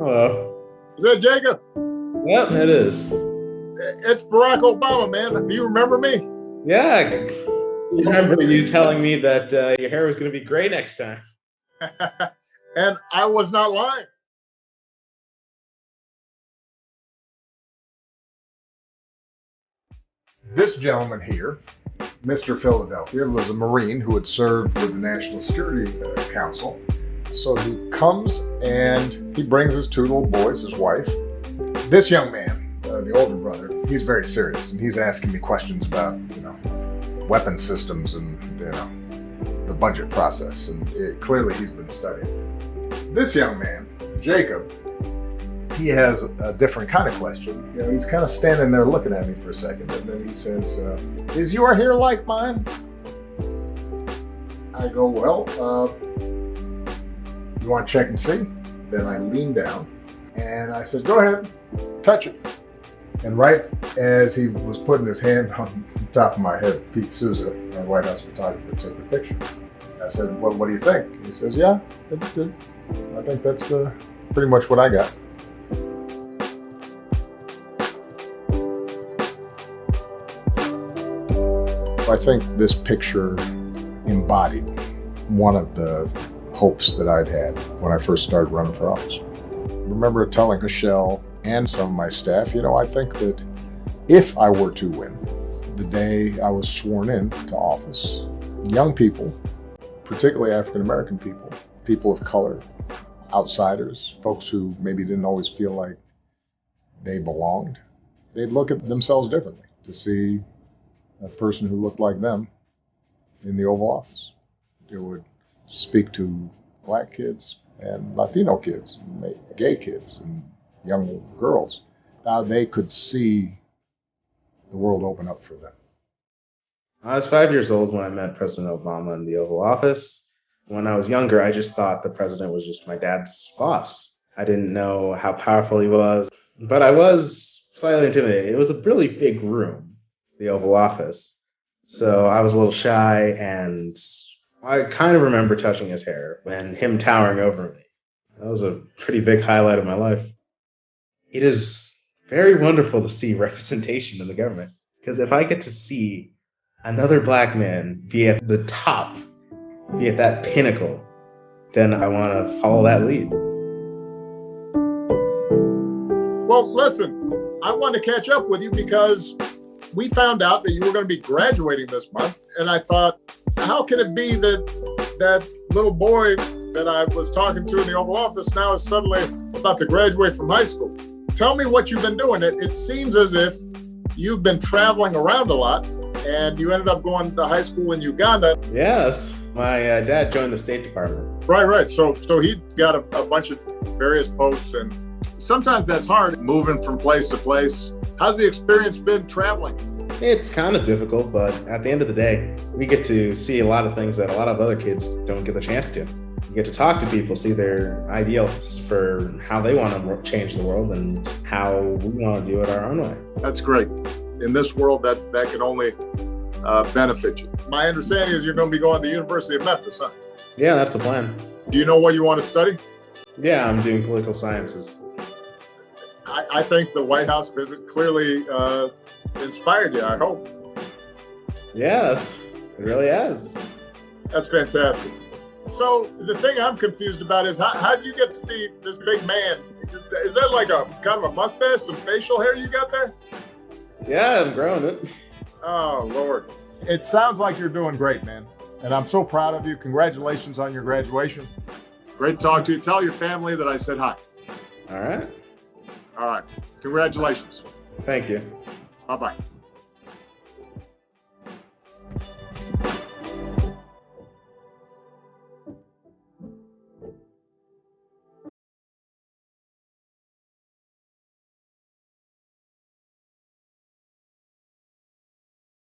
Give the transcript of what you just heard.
Hello. Is that Jacob? Yep, it is. It's Barack Obama, man. Do you remember me? Yeah, I remember you telling me that your hair was going to be gray next time. And I was not lying. This gentleman here, Mr. Philadelphia, was a Marine who had served with the National Security Council. So he comes and he brings his two little boys, his wife. This young man, the older brother, he's very serious, and he's asking me questions about, weapon systems and, the budget process. And clearly he's been studying. This young man, Jacob, he has a different kind of question. He's kind of standing there looking at me for a second, and then he says, "Is your hair like mine?" I go, "Well, you want to check and see?" Then I lean down and I said, "Go ahead, touch it." And right as he was putting his hand on top of my head, Pete Souza, our White House photographer, took the picture. I said, "Well, what do you think?" He says, "Yeah, it's good. I think that's pretty much what I got." I think this picture embodied one of the hopes that I'd had when I first started running for office. I remember telling Michelle and some of my staff, I think that if I were to win, the day I was sworn in to office, young people, particularly African-American people, people of color, outsiders, folks who maybe didn't always feel like they belonged, they'd look at themselves differently to see a person who looked like them in the Oval Office. It would speak to Black kids and Latino kids, and gay kids and young girls. How they could see the world open up for them. I was 5 years old when I met President Obama in the Oval Office. When I was younger, I just thought the president was just my dad's boss. I didn't know how powerful he was, but I was slightly intimidated. It was a really big room, the Oval Office. So I was a little shy, and I kind of remember touching his hair and him towering over me. That was a pretty big highlight of my life. It is very wonderful to see representation in the government, because if I get to see another Black man be at the top, be at that pinnacle, then I want to follow that lead. Well, listen, I want to catch up with you because we found out that you were going to be graduating this month, and I thought, how can it be that that little boy that I was talking to in the Oval Office now is suddenly about to graduate from high school? Tell me what you've been doing. It seems as if you've been traveling around a lot, and you ended up going to high school in Uganda. Yes, my dad joined the State Department. Right. So he got a bunch of various posts, and sometimes that's hard, moving from place to place. How's the experience been traveling? It's kind of difficult, but at the end of the day, we get to see a lot of things that a lot of other kids don't get the chance to. You get to talk to people, see their ideals for how they want to change the world and how we want to do it our own way. That's great. In this world, that can only benefit you. My understanding is you're going to be going to the University of Memphis, huh? Yeah, that's the plan. Do you know what you want to study? Yeah, I'm doing political sciences. I think the White House visit clearly inspired you, I hope. Yeah, it really has. That's fantastic. So the thing I'm confused about is how do you get to be this big man? Is that like a kind of a mustache, some facial hair you got there? Yeah, I'm growing it. Oh, Lord. It sounds like you're doing great, man. And I'm so proud of you. Congratulations on your graduation. Great to talk to you. Tell your family that I said hi. All right. All right. Congratulations. Thank you. Bye-bye.